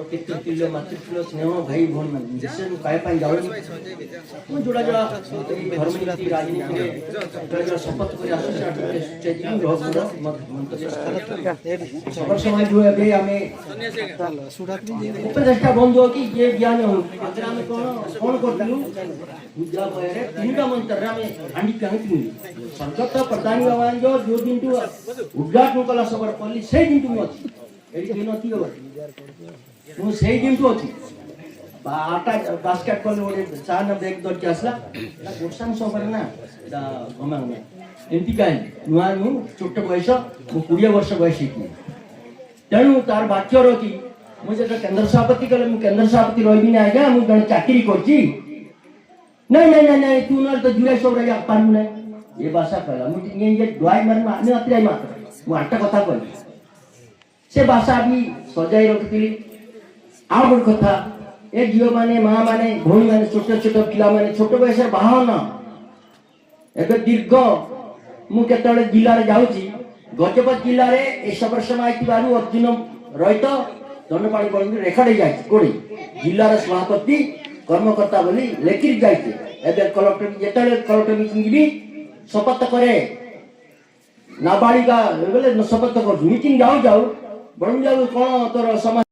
पितृतुल्य मातृतुल्य स्नेह भाई भौन मान विशेष काय जाऊनी ମୁଁ ଯୋଡ଼ା ଯୋଡ଼ା ଧର୍ମନୀତି ରାଜନୀତିରେ ଯୋଡ଼ା ଯୋଡ଼ା ଶପଥ କରି ଆସୁଛି ସବର ସମୟ जो ଏବେ ଆମେ ଉପଦେଷ୍ଟା ବନ୍ଧୁ କି ଯେ ଜ୍ଞାନ ହଉ ଆଗରେ ଆମେ କଣ କରିଥିଲୁ ପୂଜା ବୟରେ ତିନିଟା ମନ୍ତ୍ରରେ ଆମେ ହାଣ୍ଡି କାହିଁକି ସ୍ୱର୍ଗତ ପ୍ରଧାନ ଭଗବାନ ଯୋଉ ଦିନଠୁ ଉଦ୍ଘାଟନ କଲା ସବର ପଲ୍ଲୀ ସେଇ ଦିନଠୁ ମୁଁ ଅଛି ଏଇଠି ଦିନ ଅଛି ମୁଁ ସେଇ ଦିନଠୁ ଅଛି आटा बास्केट बॉल गोटे चार ना बैग धरके आसला गोरसान सबर ना गमांग एमती कहीं नुआ नु छोट बयस मु 20 वर्ष बयस तेणु तार वाक्य रखी मुझे केन्द्र सभापति कले मु केन्द्र सभापति रही ना आज्ञा मु जन चाकरी करची नहीं नहीं नहीं नहीं तू न तो जुलाई सब रही पारु ना ये भाषा कहला मु ये ड्राई मार माने अत्रै मात्र मु आटा कथा कहली से भाषा भी सजाई रखिली आ बड़ कथा ए झील माने माँ माने भौणी माने छोट छोट पिला माने छोट बयस बाहन एबे दीर्घ मु केतळे जिल्ला रे जाउची गजपत जिल्ला रे ए सबर समय थिबारु अर्जुन रहित धनपाड़ी बंद रेकर्ड जाइछ कोडी जिल्ला रे सभापति कर्मकर्ता बोली लेखि जाइछ एबे कलेक्टर जेतळे कलेक्टर मीटिंग भी शपथ करे नाबालिका बोले शपथ कर मीटिंग जाऊ जाऊ बन जाऊ कोन तोर समाज